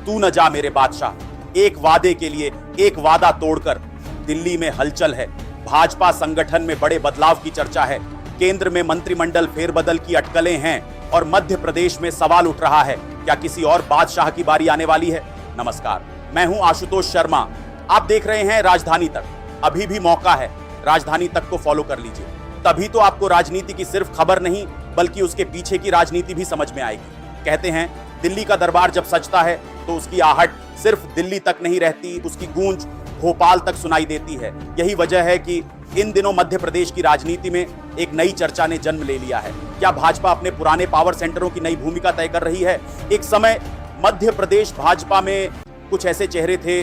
तू न जा मेरे बादशाह, एक वादे के लिए एक वादा तोड़कर। दिल्ली में हलचल है, भाजपा संगठन में बड़े बदलाव की चर्चा है, केंद्र में मंत्रिमंडल फेरबदल की अटकलें हैं और मध्य प्रदेश में सवाल उठ रहा है, क्या किसी और बादशाह की बारी आने वाली है? नमस्कार, मैं हूं आशुतोष शर्मा। आप देख रहे हैं राजधानी तक। अभी भी मौका है, राजधानी तक को फॉलो कर लीजिए, तभी तो आपको राजनीति की सिर्फ खबर नहीं बल्कि उसके पीछे की राजनीति भी समझ में आएगी। कहते हैं दिल्ली का दरबार जब सजता है तो उसकी आहट सिर्फ दिल्ली तक नहीं रहती, उसकी गूंज भोपाल तक सुनाई देती है। यही वजह है कि इन दिनों मध्य प्रदेश की राजनीति में एक नई चर्चा ने जन्म ले लिया है। क्या भाजपा अपने पुराने पावर सेंटरों की नई भूमिका तय कर रही है? एक समय मध्य प्रदेश भाजपा में कुछ ऐसे चेहरे थे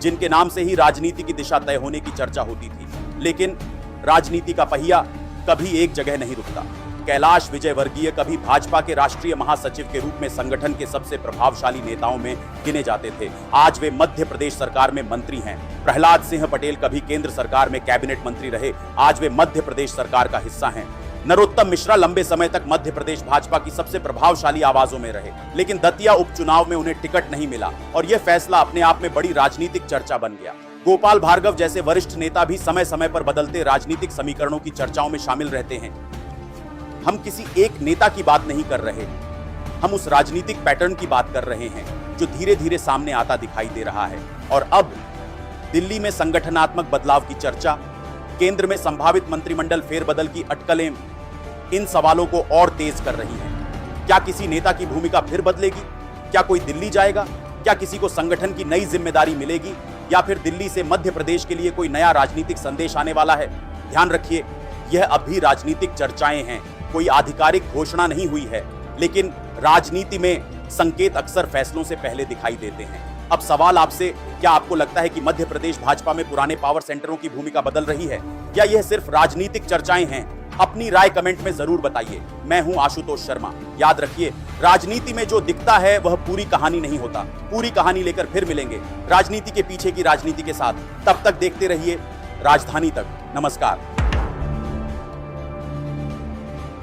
जिनके नाम से ही राजनीति की दिशा तय होने की चर्चा होती थी, लेकिन राजनीति का पहिया कभी एक जगह नहीं रुकता। कैलाश विजयवर्गीय कभी भाजपा के राष्ट्रीय महासचिव के रूप में संगठन के सबसे प्रभावशाली नेताओं में गिने जाते थे। आज वे मध्य प्रदेश सरकार में मंत्री हैं। प्रहलाद सिंह पटेल कभी केंद्र सरकार में कैबिनेट मंत्री रहे, आज वे मध्य प्रदेश सरकार का हिस्सा हैं। नरोत्तम मिश्रा लंबे समय तक मध्य प्रदेश भाजपा की सबसे प्रभावशाली आवाजों में रहे, लेकिन दतिया उपचुनाव में उन्हें टिकट नहीं मिला और यह फैसला अपने आप में बड़ी राजनीतिक चर्चा बन गया। गोपाल भार्गव जैसे वरिष्ठ नेता भी समय समय पर बदलते राजनीतिक समीकरणों की चर्चाओं में शामिल रहते हैं। हम किसी एक नेता की बात नहीं कर रहे, हम उस राजनीतिक पैटर्न की बात कर रहे हैं जो धीरे धीरे सामने आता दिखाई दे रहा है। और अब दिल्ली में संगठनात्मक बदलाव की चर्चा, केंद्र में संभावित मंत्रिमंडल फेरबदल की अटकलें इन सवालों को और तेज कर रही हैं। क्या किसी नेता की भूमिका फिर बदलेगी? क्या कोई दिल्ली जाएगा? क्या किसी को संगठन की नई जिम्मेदारी मिलेगी? या फिर दिल्ली से मध्य प्रदेश के लिए कोई नया राजनीतिक संदेश आने वाला है? ध्यान रखिए, यह अभी राजनीतिक चर्चाएं हैं, कोई आधिकारिक घोषणा नहीं हुई है, लेकिन राजनीति में संकेत अक्सर फैसलों से पहले दिखाई देते हैं। अब सवाल आपसे, क्या आपको लगता है कि मध्य प्रदेश भाजपा में पुराने पावर सेंटरों की भूमिका बदल रही है या यह सिर्फ राजनीतिक चर्चाएं हैं? अपनी राय कमेंट में जरूर बताइए। मैं हूं आशुतोष शर्मा। याद रखिए, राजनीति में जो दिखता है वह पूरी कहानी नहीं होता। पूरी कहानी लेकर फिर मिलेंगे राजनीति के पीछे की राजनीति के साथ। तब तक देखते रहिए राजधानी तक। नमस्कार।